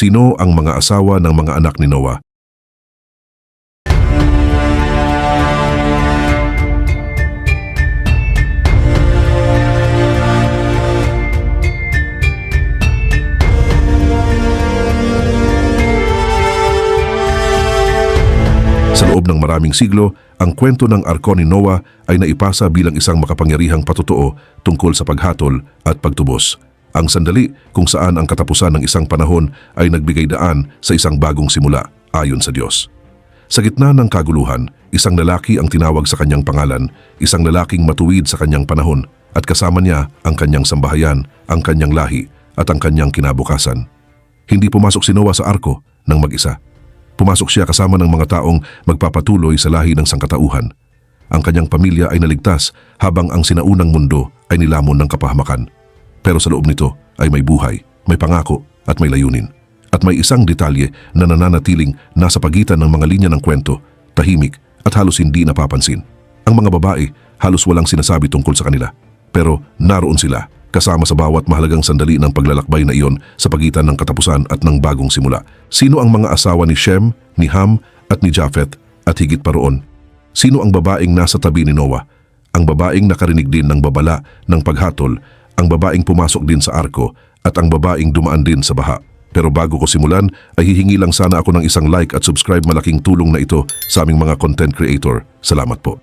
Sino ang mga asawa ng mga anak ni Noah? Sa loob ng maraming siglo, ang kwento ng arko ni Noah ay naipasa bilang isang makapangyarihang patotoo tungkol sa paghatol at pagtubos. Ang sandali kung saan ang katapusan ng isang panahon ay nagbigay daan sa isang bagong simula ayon sa Diyos. Sa gitna ng kaguluhan, isang lalaki ang tinawag sa kanyang pangalan, isang lalaking matuwid sa kanyang panahon, at kasama niya ang kanyang sambahayan, ang kanyang lahi at ang kanyang kinabukasan. Hindi pumasok si Noah sa arko ng mag-isa. Pumasok siya kasama ng mga taong magpapatuloy sa lahi ng sangkatauhan. Ang kanyang pamilya ay naligtas habang ang sinaunang mundo ay nilamon ng kapahamakan. Pero sa loob nito ay may buhay, may pangako at may layunin. At may isang detalye na nananatiling nasa pagitan ng mga linya ng kwento, tahimik at halos hindi napapansin. Ang mga babae halos walang sinasabi tungkol sa kanila. Pero naroon sila, kasama sa bawat mahalagang sandali ng paglalakbay na iyon sa pagitan ng katapusan at ng bagong simula. Sino ang mga asawa ni Shem, ni Ham at ni Japheth at higit pa roon? Sino ang babaeng nasa tabi ni Noah? Ang babaeng nakarinig din ng babala ng paghatol, ang babaeng pumasok din sa arko at ang babaeng dumaan din sa baha. Pero bago ko simulan ay hihingi lang sana ako ng isang like at subscribe, malaking tulong na ito sa aming mga content creator. Salamat po.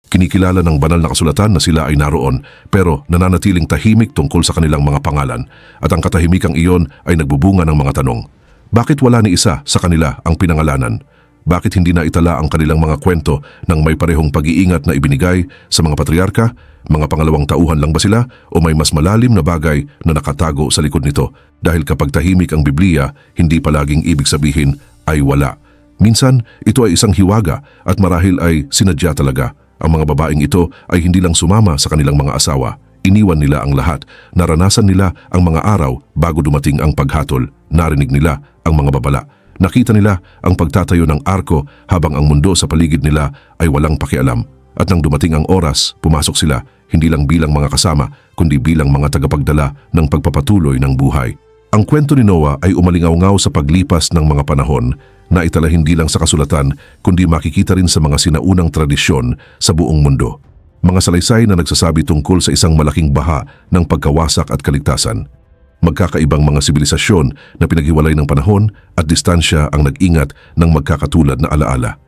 Kinikilala ng banal na kasulatan na sila ay naroon pero nananatiling tahimik tungkol sa kanilang mga pangalan at ang katahimikang iyon ay nagbubunga ng mga tanong. Bakit wala ni isa sa kanila ang pinangalanan? Bakit hindi na itala ang kanilang mga kwento ng may parehong pag-iingat na ibinigay sa mga patriarka? Mga pangalawang tauhan lang ba sila o may mas malalim na bagay na nakatago sa likod nito? Dahil kapag tahimik ang Biblia, hindi palaging ibig sabihin ay wala. Minsan, ito ay isang hiwaga at marahil ay sinadya talaga. Ang mga babaeng ito ay hindi lang sumama sa kanilang mga asawa. Iniwan nila ang lahat. Naranasan nila ang mga araw bago dumating ang paghatol. Narinig nila ang mga babala. Nakita nila ang pagtatayo ng arko habang ang mundo sa paligid nila ay walang pakialam. At nang dumating ang oras, pumasok sila hindi lang bilang mga kasama, kundi bilang mga tagapagdala ng pagpapatuloy ng buhay. Ang kwento ni Noah ay umalingaw-ngaw sa paglipas ng mga panahon na itala hindi lang sa kasulatan kundi makikita rin sa mga sinaunang tradisyon sa buong mundo. Mga salaysay na nagsasabi tungkol sa isang malaking baha ng pagkawasak at kaligtasan. Magkakaibang mga sibilisasyon na pinaghiwalay ng panahon at distansya ang nag-ingat ng magkakatulad na alaala.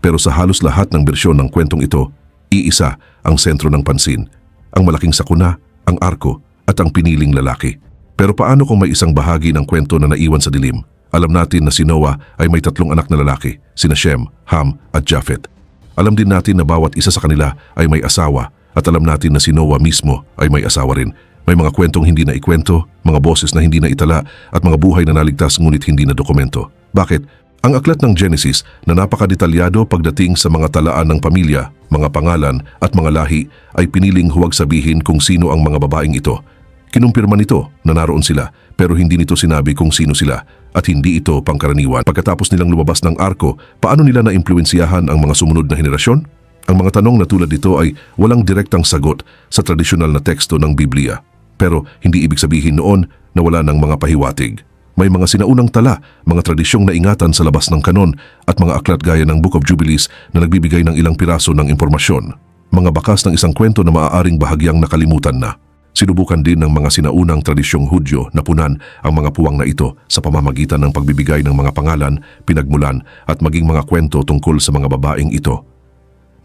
Pero sa halos lahat ng bersyon ng kwentong ito, iisa ang sentro ng pansin, ang malaking sakuna, ang arko at ang piniling lalaki. Pero paano kung may isang bahagi ng kwento na naiwan sa dilim? Alam natin na si Noah ay may 3 anak na lalaki, sina Shem, Ham at Japheth. Alam din natin na bawat isa sa kanila ay may asawa at alam natin na si Noah mismo ay may asawa rin. May mga kwentong hindi na ikwento, mga boses na hindi na itala at mga buhay na naligtas ngunit hindi na dokumento. Bakit? Ang aklat ng Genesis na napakadetalyado pagdating sa mga talaan ng pamilya, mga pangalan at mga lahi ay piniling huwag sabihin kung sino ang mga babaeng ito. Kinumpirma nito na naroon sila pero hindi nito sinabi kung sino sila at hindi ito pangkaraniwan. Pagkatapos nilang lumabas ng arko, paano nila naimpluwensyahan ang mga sumunod na henerasyon? Ang mga tanong na tulad dito ay walang direktang sagot sa tradisyonal na teksto ng Biblia. Pero hindi ibig sabihin noon na wala ng mga pahiwatig. May mga sinaunang tala, mga tradisyong naingatan sa labas ng kanon at mga aklat gaya ng Book of Jubilees na nagbibigay ng ilang piraso ng impormasyon. Mga bakas ng isang kwento na maaaring bahagyang nakalimutan na. Sinubukan din ng mga sinaunang tradisyong Hudyo na punan ang mga puwang na ito sa pamamagitan ng pagbibigay ng mga pangalan, pinagmulan at maging mga kwento tungkol sa mga babaeng ito.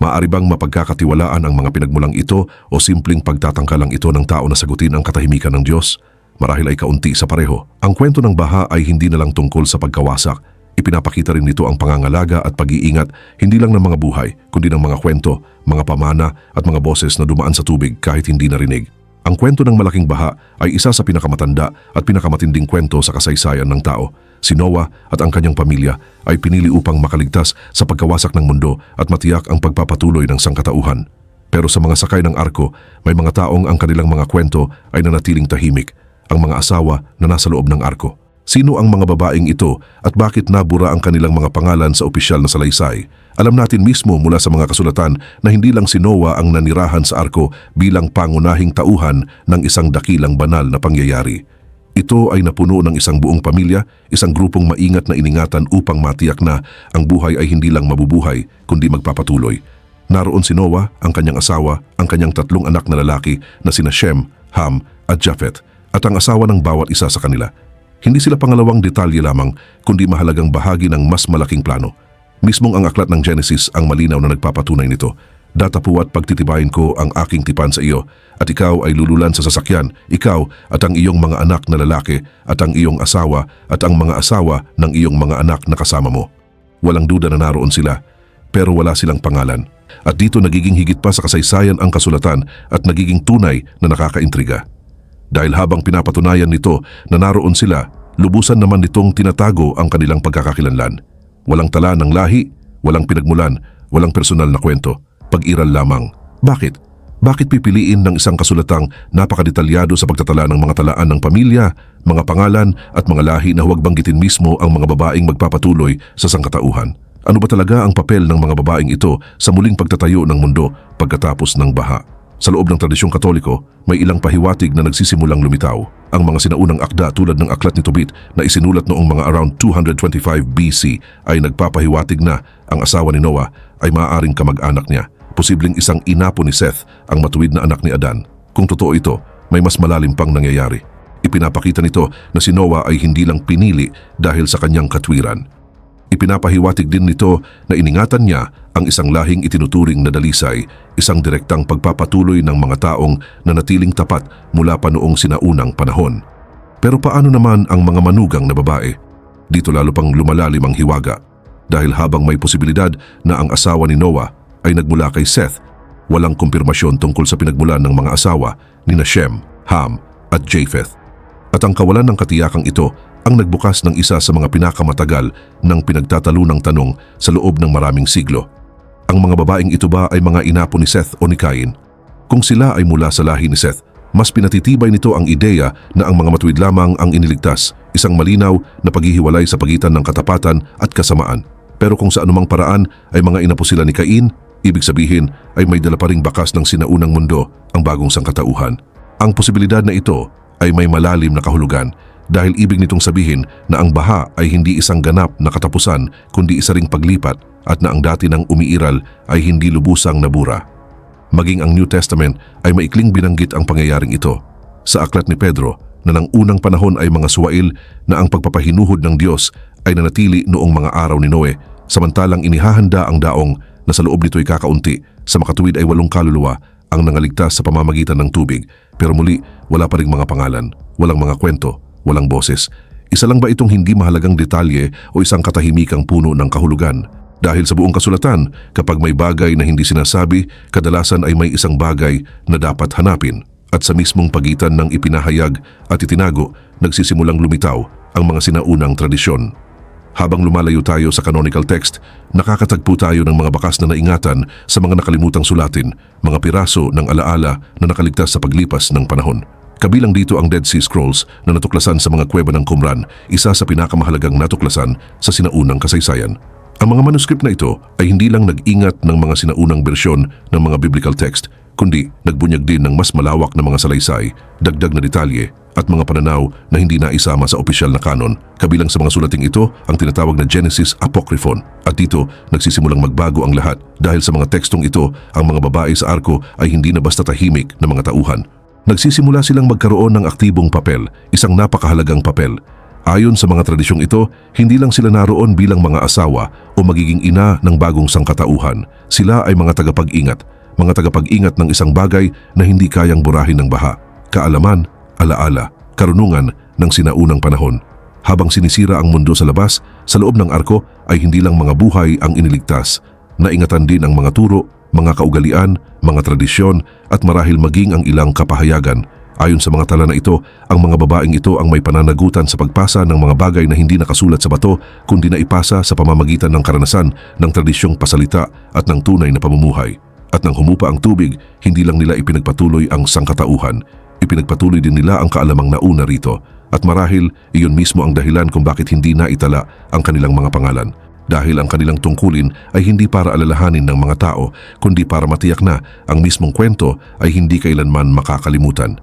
Maaari bang mapagkakatiwalaan ang mga pinagmulang ito o simpleng pagtatangkalang ito ng tao na sagutin ang katahimikan ng Diyos? Marahil ay kaunti sa pareho. Ang kwento ng baha ay hindi na lang tungkol sa pagkawasak. Ipinapakita rin nito ang pangangalaga at pag-iingat hindi lang ng mga buhay, kundi ng mga kwento, mga pamana at mga boses na dumaan sa tubig kahit hindi narinig. Ang kwento ng malaking baha ay isa sa pinakamatanda at pinakamatinding kwento sa kasaysayan ng tao. Si Noah at ang kanyang pamilya ay pinili upang makaligtas sa pagkawasak ng mundo at matiyak ang pagpapatuloy ng sangkatauhan. Pero sa mga sakay ng arko, may mga taong ang kanilang mga kwento ay nanatiling tahimik, ang mga asawa na nasa loob ng arko. Sino ang mga babaeng ito at bakit nabura ang kanilang mga pangalan sa opisyal na salaysay? Alam natin mismo mula sa mga kasulatan na hindi lang si Noah ang nanirahan sa arko bilang pangunahing tauhan ng isang dakilang banal na pangyayari. Ito ay napuno ng isang buong pamilya, isang grupong maingat na iningatan upang matiyak na ang buhay ay hindi lang mabubuhay, kundi magpapatuloy. Naroon si Noah, ang kanyang asawa, ang kanyang 3 anak na lalaki na sina Shem, Ham at Japheth, at ang asawa ng bawat isa sa kanila. Hindi sila pangalawang detalye lamang, kundi mahalagang bahagi ng mas malaking plano. Mismong ang aklat ng Genesis ang malinaw na nagpapatunay nito. Datapuat pagtitibayin ko ang aking tipan sa iyo, at ikaw ay lululan sa sasakyan, ikaw at ang iyong mga anak na lalaki, at ang iyong asawa at ang mga asawa ng iyong mga anak na kasama mo. Walang duda na naroon sila, pero wala silang pangalan. At dito nagiging higit pa sa kasaysayan ang kasulatan at nagiging tunay na nakakaintriga. Dahil habang pinapatunayan nito na naroon sila, lubusan naman nitong tinatago ang kanilang pagkakakilanlan. Walang tala ng lahi, walang pinagmulan, walang personal na kwento, pag-iral lamang. Bakit? Bakit pipiliin ng isang kasulatang napakadetalyado sa pagtatala ng mga talaan ng pamilya, mga pangalan at mga lahi na huwag banggitin mismo ang mga babaeng magpapatuloy sa sangkatauhan? Ano ba talaga ang papel ng mga babaeng ito sa muling pagtatayo ng mundo pagkatapos ng baha? Sa loob ng tradisyong Katoliko, may ilang pahiwatig na nagsisimulang lumitaw. Ang mga sinaunang akda tulad ng Aklat ni Tobit na isinulat noong mga around 225 BC ay nagpapahiwatig na ang asawa ni Noah ay maaaring kamag-anak niya. Posibleng isang inapo ni Seth ang matuwid na anak ni Adan. Kung totoo ito, may mas malalim pang nangyayari. Ipinapakita nito na si Noah ay hindi lang pinili dahil sa kanyang katwiran. Ipinapahiwatig din nito na iningatan niya ang isang lahing itinuturing na dalisay, isang direktang pagpapatuloy ng mga taong nanatiling tapat mula pa noong sinaunang panahon. Pero paano naman ang mga manugang na babae? Dito lalo pang lumalalim ang hiwaga. Dahil habang may posibilidad na ang asawa ni Noah ay nagmula kay Seth, walang kumpirmasyon tungkol sa pinagmulan ng mga asawa ni Shem, Ham at Japheth. At ang kawalan ng katiyakang ito ang nagbukas ng isa sa mga pinakamatagal ng pinagtatalunang tanong sa loob ng maraming siglo. Ang mga babaeng ito ba ay mga inapo ni Seth o ni Cain? Kung sila ay mula sa lahi ni Seth, mas pinatitibay nito ang ideya na ang mga matuwid lamang ang iniligtas, isang malinaw na paghihiwalay sa pagitan ng katapatan at kasamaan. Pero kung sa anumang paraan ay mga inapo sila ni Cain, ibig sabihin ay may dala pa ring bakas ng sinaunang mundo, ang bagong sangkatauhan. Ang posibilidad na ito ay may malalim na kahulugan, dahil ibig nitong sabihin na ang baha ay hindi isang ganap na katapusan kundi isa ring paglipat at na ang dati ng umiiral ay hindi lubusang nabura. Maging ang New Testament ay maikling binanggit ang pangyayaring ito. Sa aklat ni Pedro na ng unang panahon ay mga suwail na ang pagpapahinuhod ng Diyos ay nanatili noong mga araw ni Noe, samantalang inihahanda ang daong na sa loob nito'y kakaunti, sa makatuwid ay 8 kaluluwa ang nangaligtas sa pamamagitan ng tubig, pero muli wala pa ring mga pangalan, walang mga kwento, walang boses. Isa lang ba itong hindi mahalagang detalye o isang katahimikang puno ng kahulugan? Dahil sa buong kasulatan, kapag may bagay na hindi sinasabi, kadalasan ay may isang bagay na dapat hanapin. At sa mismong pagitan ng ipinahayag at itinago, nagsisimulang lumitaw ang mga sinaunang tradisyon. Habang lumalayo tayo sa canonical text, nakakatagpo tayo ng mga bakas na naingatan sa mga nakalimutang sulatin, mga piraso ng alaala na nakaligtas sa paglipas ng panahon. Kabilang dito ang Dead Sea Scrolls na natuklasan sa mga kuweba ng Qumran, isa sa pinakamahalagang natuklasan sa sinaunang kasaysayan. Ang mga manuscript na ito ay hindi lang nag-ingat ng mga sinaunang bersyon ng mga biblical text, kundi nagbunyag din ng mas malawak na mga salaysay, dagdag na detalye at mga pananaw na hindi naisama sa opisyal na kanon. Kabilang sa mga sulating ito ang tinatawag na Genesis Apocryphon, at dito nagsisimulang magbago ang lahat dahil sa mga tekstong ito ang mga babae sa arko ay hindi na basta tahimik na mga tauhan. Nagsisimula silang magkaroon ng aktibong papel, isang napakahalagang papel. Ayon sa mga tradisyong ito, hindi lang sila naroon bilang mga asawa o magiging ina ng bagong sangkatauhan. Sila ay mga tagapag-ingat ng isang bagay na hindi kayang burahin ng baha, kaalaman, alaala, karunungan ng sinaunang panahon. Habang sinisira ang mundo sa labas, sa loob ng arko ay hindi lang mga buhay ang iniligtas. Naingatan din ang mga turo, mga kaugalian, mga tradisyon at marahil maging ang ilang kapahayagan. Ayon sa mga tala na ito, ang mga babaeng ito ang may pananagutan sa pagpasa ng mga bagay na hindi nakasulat sa bato kundi naipasa sa pamamagitan ng karanasan ng tradisyong pasalita at ng tunay na pamumuhay. At nang humupa ang tubig, hindi lang nila ipinagpatuloy ang sangkatauhan, ipinagpatuloy din nila ang kaalamang nauna rito. At marahil iyon mismo ang dahilan kung bakit hindi naitala ang kanilang mga pangalan. Dahil ang kanilang tungkulin ay hindi para alalahanin ng mga tao, kundi para matiyak na ang mismong kwento ay hindi kailanman makakalimutan.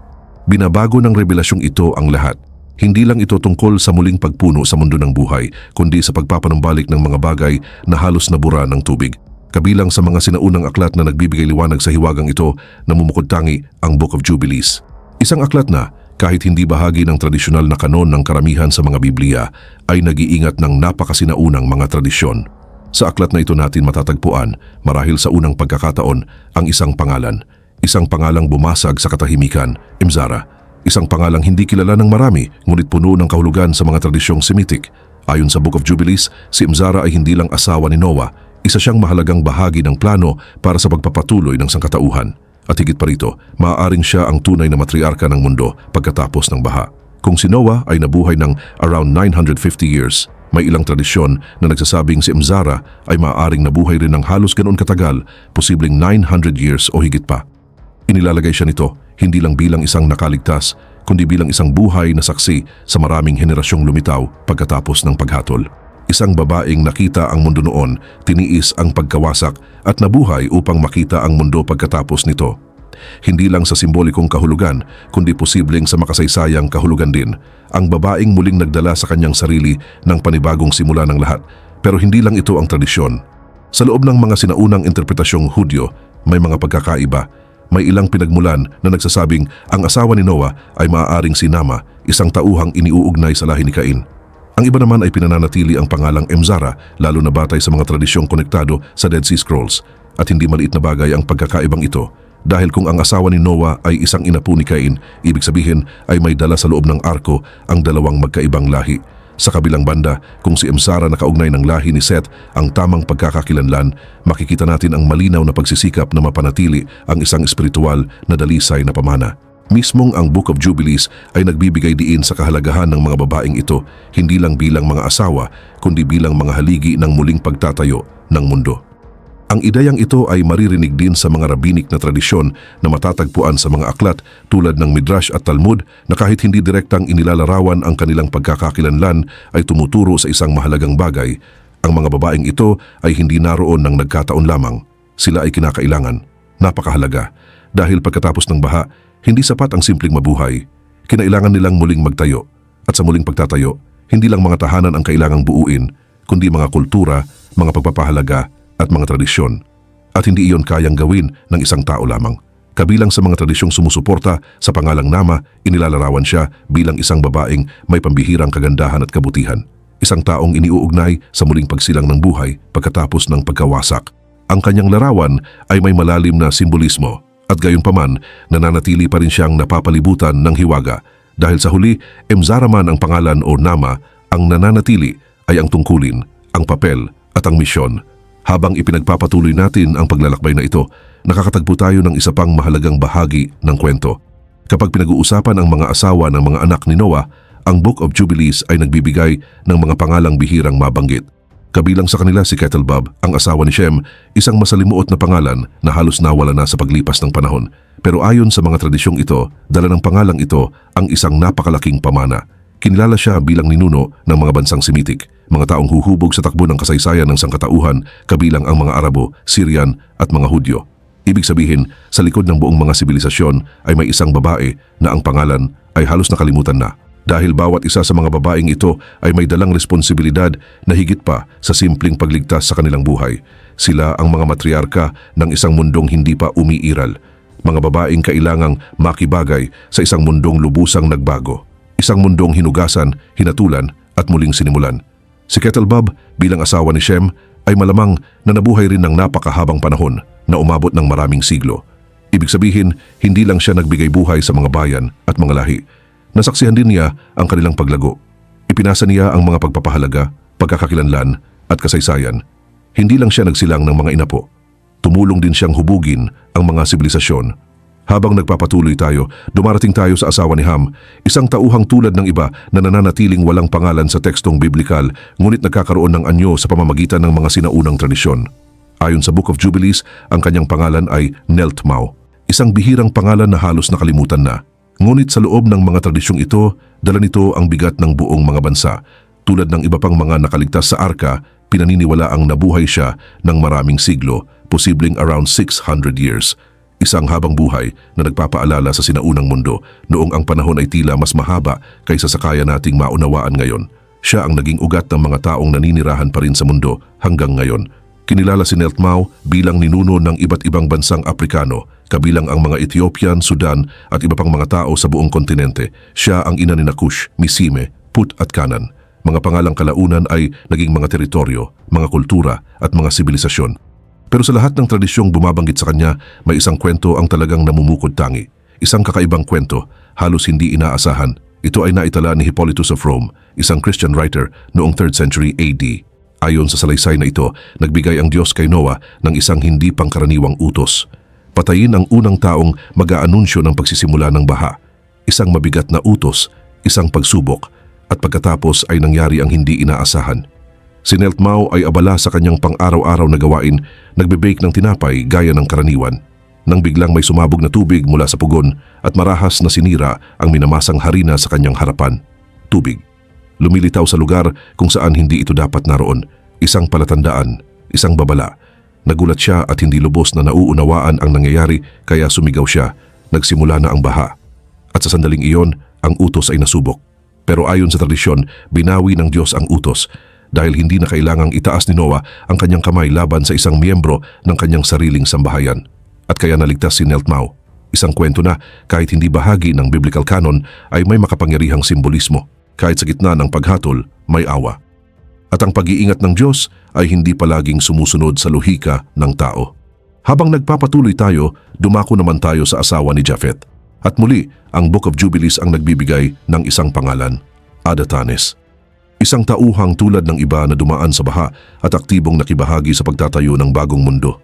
Binabago ng revelasyong ito ang lahat. Hindi lang ito tungkol sa muling pagpuno sa mundo ng buhay, kundi sa pagpapanumbalik ng mga bagay na halos nabura ng tubig. Kabilang sa mga sinaunang aklat na nagbibigay liwanag sa hiwagang ito, namumukod-tangi ang Book of Jubilees. Isang aklat na, kahit hindi bahagi ng tradisyonal na kanon ng karamihan sa mga Biblia, ay nag-iingat ng napakasinaunang mga tradisyon. Sa aklat na ito natin matatagpuan, marahil sa unang pagkakataon, ang isang pangalan. Isang pangalang bumasag sa katahimikan, Imzara. Isang pangalang hindi kilala ng marami, ngunit puno ng kahulugan sa mga tradisyong Semitic. Ayon sa Book of Jubilees, si Imzara ay hindi lang asawa ni Noah, isa siyang mahalagang bahagi ng plano para sa pagpapatuloy ng sangkatauhan. At higit pa rito, maaaring siya ang tunay na matriarka ng mundo pagkatapos ng baha. Kung si Noah ay nabuhay ng around 950 years, may ilang tradisyon na nagsasabing si Imzara ay maaaring nabuhay rin ng halos ganoon katagal, posibleng 900 years o higit pa. Inilalagay siya nito hindi lang bilang isang nakaligtas, kundi bilang isang buhay na saksi sa maraming henerasyong lumitaw pagkatapos ng paghatol. Isang babaeng nakita ang mundo noon, tiniis ang pagkawasak at nabuhay upang makita ang mundo pagkatapos nito. Hindi lang sa simbolikong kahulugan, kundi posibleng sa makasaysayang kahulugan din. Ang babaeng muling nagdala sa kanyang sarili ng panibagong simula ng lahat. Pero hindi lang ito ang tradisyon. Sa loob ng mga sinaunang interpretasyong Hudyo, may mga pagkakaiba. May ilang pinagmulan na nagsasabing ang asawa ni Noah ay maaaring si Nama, isang tauhang iniuugnay sa lahi ni Cain. Ang iba naman ay pinananatili ang pangalang Imzara, lalo na batay sa mga tradisyong konektado sa Dead Sea Scrolls. At hindi maliit na bagay ang pagkakaibang ito. Dahil kung ang asawa ni Noah ay isang inapo ni Cain, ibig sabihin ay may dala sa loob ng arko ang dalawang magkaibang lahi. Sa kabilang banda, kung si Imzara nakaugnay ng lahi ni Seth ang tamang pagkakakilanlan, makikita natin ang malinaw na pagsisikap na mapanatili ang isang espiritual na dalisay na pamana. Mismong ang Book of Jubilees ay nagbibigay diin sa kahalagahan ng mga babaeng ito, hindi lang bilang mga asawa, kundi bilang mga haligi ng muling pagtatayo ng mundo. Ang ideyang ito ay maririnig din sa mga rabbinik na tradisyon na matatagpuan sa mga aklat tulad ng Midrash at Talmud na kahit hindi direktang inilalarawan ang kanilang pagkakakilanlan ay tumuturo sa isang mahalagang bagay. Ang mga babaeng ito ay hindi naroon ng nagkataon lamang. Sila ay kinakailangan. Napakahalaga. Dahil pagkatapos ng baha, hindi sapat ang simpleng mabuhay. Kinailangan nilang muling magtayo. At sa muling pagtatayo, hindi lang mga tahanan ang kailangang buuin, kundi mga kultura, mga pagpapahalaga, at mga tradisyon. At hindi iyon kayang gawin ng isang tao lamang. Kabilang sa mga tradisyong sumusuporta sa pangalang Nama, inilalarawan siya bilang isang babaeng may pambihirang kagandahan at kabutihan. Isang taong iniuugnay sa muling pagsilang ng buhay pagkatapos ng pagkawasak. Ang kanyang larawan ay may malalim na simbolismo at gayunpaman nananatili pa rin siyang napapalibutan ng hiwaga. Dahil sa huli, Imzara man ang pangalan o Nama, ang nananatili ay ang tungkulin, ang papel at ang misyon. Habang ipinagpapatuloy natin ang paglalakbay na ito, nakakatagpo tayo ng isa pang mahalagang bahagi ng kwento. Kapag pinag-uusapan ang mga asawa ng mga anak ni Noah, ang Book of Jubilees ay nagbibigay ng mga pangalang bihirang mabanggit. Kabilang sa kanila si Ketelbab, ang asawa ni Shem, isang masalimuot na pangalan na halos nawala na sa paglipas ng panahon. Pero ayon sa mga tradisyong ito, dala ng pangalang ito ang isang napakalaking pamana. Kinilala siya bilang ninuno ng mga bansang Semitic, mga taong huhubog sa takbo ng kasaysayan ng sangkatauhan kabilang ang mga Arabo, Syrian at mga Hudyo. Ibig sabihin, sa likod ng buong mga sibilisasyon ay may isang babae na ang pangalan ay halos nakalimutan na. Dahil bawat isa sa mga babaeng ito ay may dalang responsibilidad na higit pa sa simpleng pagligtas sa kanilang buhay. Sila ang mga matriarka ng isang mundong hindi pa umiiral. Mga babaeng kailangang makibagay sa isang mundong lubusang nagbago. Isang mundong hinugasan, hinatulan at muling sinimulan. Si Ketelbab bilang asawa ni Shem ay malamang na nabuhay rin ng napakahabang panahon na umabot ng maraming siglo. Ibig sabihin, hindi lang siya nagbigay buhay sa mga bayan at mga lahi. Nasaksihan din niya ang kanilang paglago. Ipinasa niya ang mga pagpapahalaga, pagkakakilanlan at kasaysayan. Hindi lang siya nagsilang ng mga inapo. Tumulong din siyang hubugin ang mga sibilisasyon. Habang nagpapatuloy tayo, dumarating tayo sa asawa ni Ham, isang tauhang tulad ng iba na nananatiling walang pangalan sa tekstong biblikal, ngunit nagkakaroon ng anyo sa pamamagitan ng mga sinaunang tradisyon. Ayon sa Book of Jubilees, ang kanyang pangalan ay Neltmau, isang bihirang pangalan na halos nakalimutan na. Ngunit sa loob ng mga tradisyong ito, dala nito ang bigat ng buong mga bansa. Tulad ng iba pang mga nakaligtas sa arka, pinaniniwala ang nabuhay siya ng maraming siglo, posibleng around 600 years. Isang habang buhay na nagpapaalala sa sinaunang mundo noong ang panahon ay tila mas mahaba kaysa sa kaya nating maunawaan ngayon. Siya ang naging ugat ng mga taong naninirahan pa rin sa mundo hanggang ngayon. Kinilala si Nelt Mao bilang ninuno ng iba't ibang bansang Aprikano, kabilang ang mga Ethiopian, Sudan at iba pang mga tao sa buong kontinente. Siya ang ina ni Kush, Misime, Put at Canaan. Mga pangalang kalaunan ay naging mga teritoryo, mga kultura at mga sibilisasyon. Pero sa lahat ng tradisyong bumabanggit sa kanya, may isang kwento ang talagang namumukod tangi. Isang kakaibang kwento, halos hindi inaasahan. Ito ay naitala ni Hippolytus of Rome, isang Christian writer noong 3rd century AD. Ayon sa salaysay na ito, nagbigay ang Diyos kay Noah ng isang hindi pangkaraniwang utos. Patayin ang unang taong mag-aanunsyo ng pagsisimula ng baha. Isang mabigat na utos, isang pagsubok, at pagkatapos ay nangyari ang hindi inaasahan. Si Nelt Mao ay abala sa kanyang pang-araw-araw na gawain, nagbe-bake ng tinapay gaya ng karaniwan. Nang biglang may sumabog na tubig mula sa pugon at marahas na sinira ang minamasang harina sa kanyang harapan. Tubig. Lumilitaw sa lugar kung saan hindi ito dapat naroon. Isang palatandaan, isang babala. Nagulat siya at hindi lubos na nauunawaan ang nangyayari kaya sumigaw siya. Nagsimula na ang baha. At sa sandaling iyon, ang utos ay nasubok. Pero ayon sa tradisyon, binawi ng Diyos ang utos dahil hindi na kailangang itaas ni Noah ang kanyang kamay laban sa isang miyembro ng kanyang sariling sambahayan. At kaya naligtas si Nelt Mao. Isang kwento na kahit hindi bahagi ng biblical canon ay may makapangyarihang simbolismo. Kahit sa gitna ng paghatol, may awa. At ang pag-iingat ng Diyos ay hindi palaging sumusunod sa lohika ng tao. Habang nagpapatuloy tayo, dumako naman tayo sa asawa ni Japheth. At muli, ang Book of Jubilees ang nagbibigay ng isang pangalan, Adatanes. Isang tauhang tulad ng iba na dumaan sa baha at aktibong nakibahagi sa pagtatayo ng bagong mundo.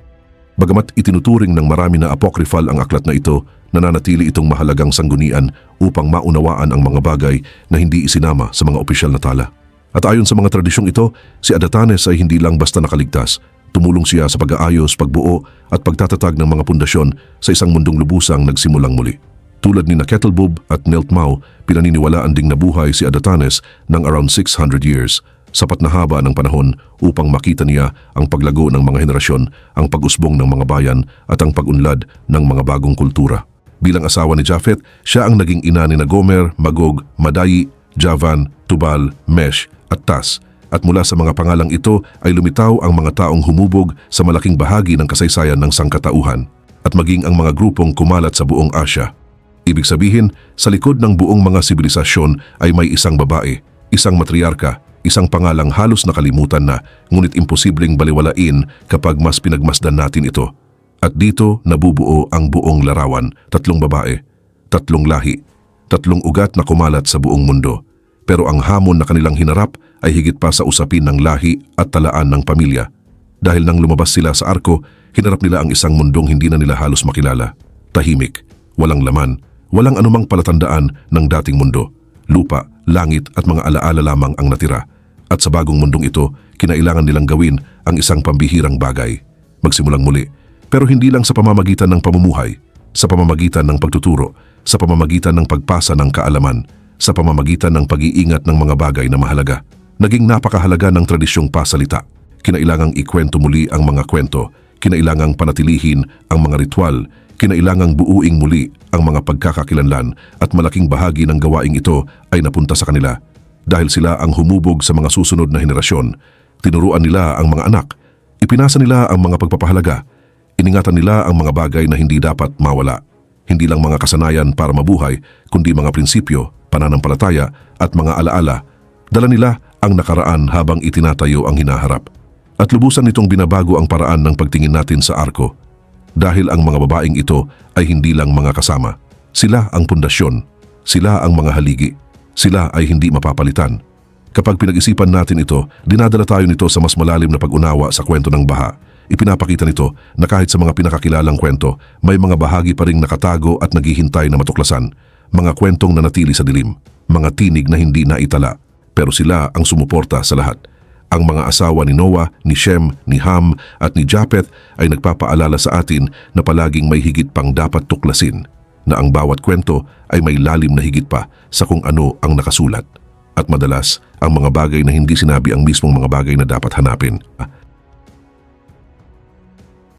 Bagamat itinuturing ng marami na apocryphal ang aklat na ito, nananatili itong mahalagang sanggunian upang maunawaan ang mga bagay na hindi isinama sa mga opisyal na tala. At ayon sa mga tradisyong ito, si Adatanes ay hindi lang basta nakaligtas. Tumulong siya sa pag-aayos, pagbuo at pagtatatag ng mga pundasyon sa isang mundong lubusang nagsimulang muli. Tulad ni Kettlebub at Nelt Mao, pinaniniwalaan ding nabuhay si Adatanes ng around 600 years, sapat na haba ng panahon upang makita niya ang paglago ng mga henerasyon, ang pag-usbong ng mga bayan at ang pag-unlad ng mga bagong kultura. Bilang asawa ni Japheth, siya ang naging ina ni Gomer, Magog, Madai, Javan, Tubal, Mesh at Tas. At mula sa mga pangalang ito ay lumitaw ang mga taong humubog sa malaking bahagi ng kasaysayan ng sangkatauhan at maging ang mga grupong kumalat sa buong Asya. Ibig sabihin, sa likod ng buong mga sibilisasyon ay may isang babae, isang matriarka, isang pangalang halos nakalimutan na, ngunit imposibleng baliwalain kapag mas pinagmasdan natin ito. At dito nabubuo ang buong larawan, 3 babae, 3 lahi, 3 ugat na kumalat sa buong mundo. Pero ang hamon na kanilang hinarap ay higit pa sa usapin ng lahi at talaan ng pamilya. Dahil nang lumabas sila sa arko, hinarap nila ang isang mundong hindi na nila halos makilala. Tahimik, walang laman, walang anumang palatandaan ng dating mundo. Lupa, langit at mga alaala lamang ang natira. At sa bagong mundong ito, kinailangan nilang gawin ang isang pambihirang bagay. Magsimulang muli, pero hindi lang sa pamamagitan ng pamumuhay, sa pamamagitan ng pagtuturo, sa pamamagitan ng pagpasa ng kaalaman, sa pamamagitan ng pag-iingat ng mga bagay na mahalaga. Naging napakahalaga ng tradisyong pasalita. Kinailangang ikwento muli ang mga kwento, kinailangang panatilihin ang mga ritual, kinailangang buuing muli ang mga pagkakakilanlan at malaking bahagi ng gawaing ito ay napunta sa kanila. Dahil sila ang humubog sa mga susunod na henerasyon, tinuruan nila ang mga anak, ipinasa nila ang mga pagpapahalaga, iningatan nila ang mga bagay na hindi dapat mawala. Hindi lang mga kasanayan para mabuhay, kundi mga prinsipyo, pananampalataya at mga alaala. Dala nila ang nakaraan habang itinatayo ang hinaharap. At lubusan nitong binabago ang paraan ng pagtingin natin sa arko. Dahil ang mga babaeng ito ay hindi lang mga kasama. Sila ang pundasyon. Sila ang mga haligi. Sila ay hindi mapapalitan. Kapag pinag-isipan natin ito, dinadala tayo nito sa mas malalim na pag-unawa sa kwento ng baha. Ipinapakita nito na kahit sa mga pinakakilalang kwento, may mga bahagi pa ring nakatago at naghihintay na matuklasan. Mga kwentong nanatili sa dilim. Mga tinig na hindi naitala. Pero sila ang sumuporta sa lahat. Ang mga asawa ni Noah, ni Shem, ni Ham at ni Japheth ay nagpapaalala sa atin na palaging may higit pang dapat tuklasin, na ang bawat kwento ay may lalim na higit pa sa kung ano ang nakasulat. At madalas, ang mga bagay na hindi sinabi ang mismong mga bagay na dapat hanapin.